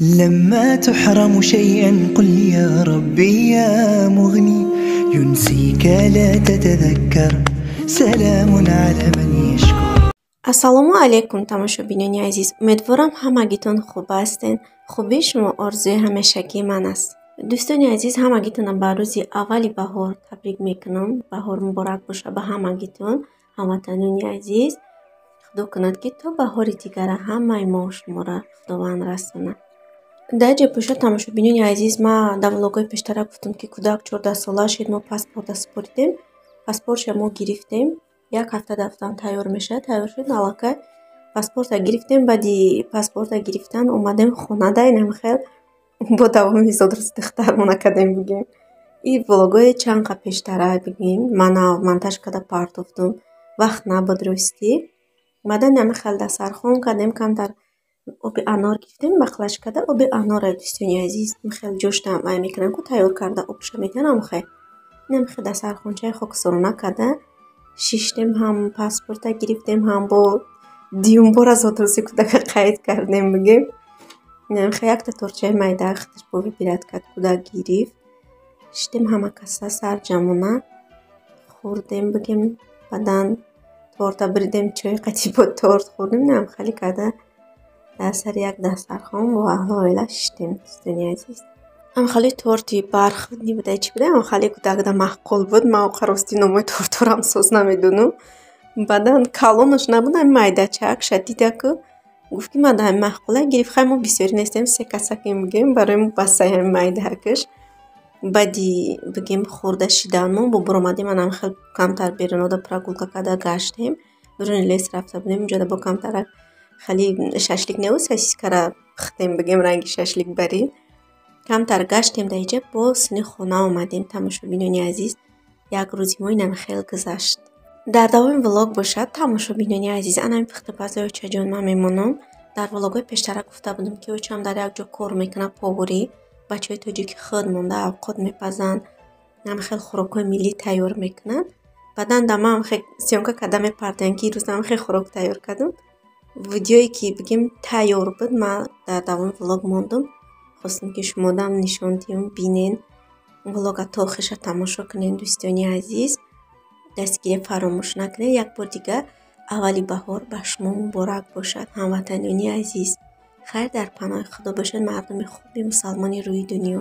لما تحرم شيئا قل يا ربي يا مغني ينسيك لا تتذكر سلام على من يشكو. ассалому алайкум тамошобинони азиз, умедворам ҳамагитон хуб ҳастен. хуби шумо орзуи ҳамешагии ман аст. дӯстони азиз, ҳамагитонам ба рӯзи аввали баҳор табрик мекунам. баҳор муборак боша ба ҳамагитон, ҳамватанони азиз. худо кунад ки то баҳори дигара ҳамаи мо шуморо худованд расонад. дар ҷо боша тамошобинони азиз, ман дар влогҳои пештара гуфтам ки кӯдак 14 солашид, мо паспорта супоридем. паспортша мо гирифтем. як ҳафта дафтан тайёр мешавад. тайёр шуд, аллакай паспорта гирифтем. баъди паспорта гирифтан омадем хона. дайнам хел бо давоми зодрӯз духтармо накардем бигем. И влогҳои чанд қа пештара бигем. Мана монтаж карда партофтум. вақт набуд рости. баъдан нами хел дастархон кардем. камтар оби анор гирифтем. бахлаш карда оби анора дӯстони азиз. хел ҷоштам ай мекунам ку тайёр карда обша метанам хе. нами хел дастархончаи хокисорона карда шиштем, ҳам паспорта гирифтем, ҳам бо дуюм бора зодрӯзи кӯдака қайд кардем бигем. нами хел якта торчаи майда хитиш бо вибират кард кӯдак гирифт. шиштем ҳама каса сарҷамона хӯрдем бигем. баъдан торта биридем, чой қати бо торт хӯрдем. нами хеле карда дар сари як дастархон бо аҳли оила шиштем. дӯстони азиз, амхали торти бархни буда чи буда, амхали кӯдакда маъқул буд. ман оқа рости номои торторам соз намедонам. баъдан калонаш набуда, майдачак шадида ку гуфт ки мада маъқула гирифт. хай мо бисёри нестем, се касакем бигем, барои мо басаи майдакаш. баъди бигем хӯрда шиданмо бо буромадем. манам хел камтар берунода прогулка карда гаштем. бирони лес рафта будем. инҷода бо камтарак хели шашлик неу сосискара пухтем бигем, ранги шашлик бари. камтар гаштем дар иҷа бо сини хона омадем. тамошобинони азиз, як рӯзи мои нами хел гузашт. дар давоми влог бошад. тамошобинони азиз, анами пухтупазои очаҷон ман мемонам. дар влогҳои пештара гуфта будам ки очам дар як ҷо кор мекунад, поварӣ. бачаҳои тоҷики худ монда авқот мепазанд, нами хел хӯрокҳои миллӣ тайёр мекунанд. баъдан да ман хел сёмка карда мепардоям ки рӯз нами хел хӯрок тайёр кардам. видеое ки бигем тайёр буд, ман дар давоми влог мондам. хостам ки шумо дам нишон диҳам, бинен. влога то охириша тамошо кунед. дӯстони азиз, дастгирӣ фаромӯш накунед. як бор дигар аввали баҳор ба шумо муборак бошад, ҳамватанони азиз. хайр дар паноҳи худо бошед, мардуми хуби мусалмони рӯи дунё.